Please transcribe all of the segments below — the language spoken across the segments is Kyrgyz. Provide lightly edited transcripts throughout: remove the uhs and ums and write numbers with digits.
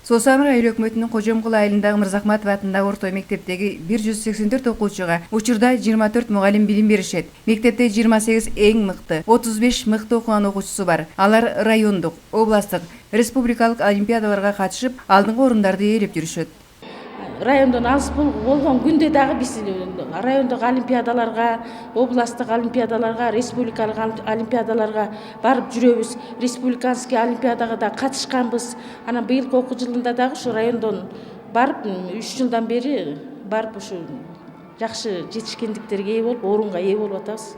Сосамыр айыл өкмөтүнүн Кожомкул айылындагы Мырзахматов атындагы орто мектептеги 184 окуучуга учурда 24 мугалим билим беришет. Мектепте 28 эң мыкты, 35 мыкты окуган окуучусу бар. Алар райондук, областтык, республикалык олимпиадаларга катышып, алдыңкы орундарды ээлеп жүрүшөт. Райондон алыс болгон күндө дагы биз райондук олимпиадаларга, областтык олимпиадаларга, республикалык олимпиадаларга барып жүрөбүз. Республиканский олимпиадага да катышканбыз. Анан быйылкы окуу жылында дагы ушу райондон барып 3 жылдан бери барып ушу жакшы жетишкендиктерге ээ болуп, орунга ээ болуп атабыз.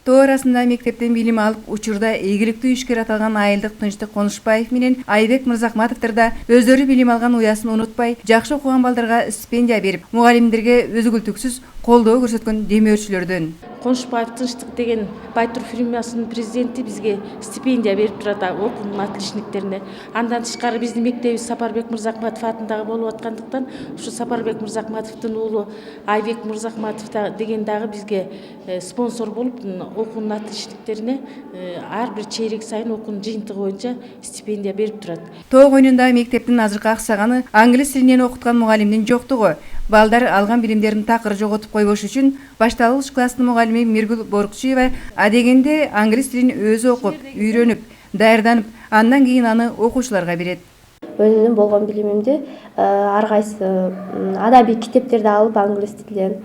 Тоо арасында мектептен билим алып, учурда ийгиликтүү ишкер аталган Айылдык Тынчтык Конушбаев менен Айбек Мырзахматовдор да өздөрү билим алган уясын унутпай, жакшы окуган балдарга стипендия берип, мугалимдерге өзгүлтүксүз колдоо көрсөткөн демөөрчүлөрдөн. Конушбаев Тынчтык деген Байтур фирмасынын президенти бизге стипендия берип турат окуунун отличниктерине. Андан тышкары биздин мектебибиз Сапарбек Мырзахматов атындагы болуп аткандыктан, ушу Сапарбек Мырзахматовдун уулу Айбек Мырзахматов деген дагы бизге спонсор болуп, окуунун отличниктерине ар бир чейрек сайын окуунун жыйынтыгы боюнча стипендия берип турат. Тоо койнунда мектептин азыркы аксаганы англис тилинен окуткан мугалимдин жоктугу. Балдар алган билимдерин такыр жоготуп койбош үчүн башталгыч класстын мугалими Миргүл Борукчиева адегенде англис тилин өзү окуп, үйрөнүп, даярданып, андан кийин аны окуучуларга берет. Өзүмдүн болгон билимимди ар кайсы адабий китептерди алып, англис тилинен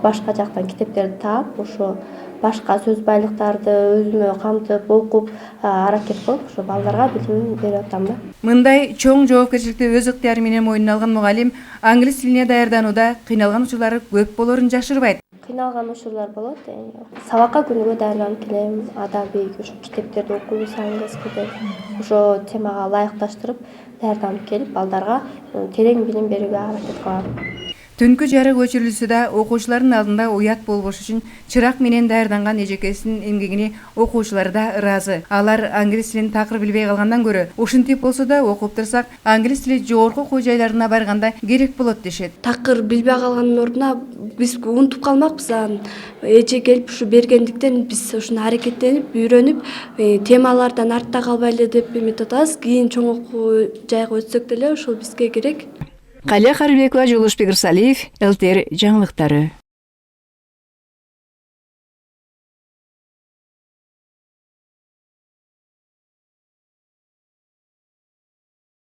башка жактан китептерди таап, ошо башка сөз байлыктарды өзүмө камтып окуп, аракет кылып, ошо балдарга билим берип атам да. Мындай чоң жоопкерчиликти өз ыктыяры менен мойнуна алган мугалим англис тилине даярданууда кыйналган учурлары көп болорун жашырбайт. Кыйналган учурлар болот. Сабакка күнүгө даярданып келем, адабий ошо китептерди окуйбуз англис тилинен. Ошо темага ылайыкташтырып даярданып келип, балдарга терең билим берүүгө аракет кылам. Түнкү жарык өчүрүлсө да окуучулардын алдында уят болбош үчүн чырак менен даярданган эжекесинин эмгегине окуучулар да ыраазы. Алар англис тилин такыр билбей калгандан көрө, ушинтип болсо да окуп турсак, англис тили жогорку окуу жайларына барганда керек болот дешет. Такыр билбей калгандын ордуна биз унутуп калмакпыз. Эже келип ушу бергендиктен биз ушуну аракеттенип, үйрөнүп, темалардан артта калбай эле деп эметип атабыз. Кийин чоң окуу жайга өтсөк деле ошол бизге керек. Калия Карыбекова, Жолошбек Ирсалиев, ЛТР жаңылыктары.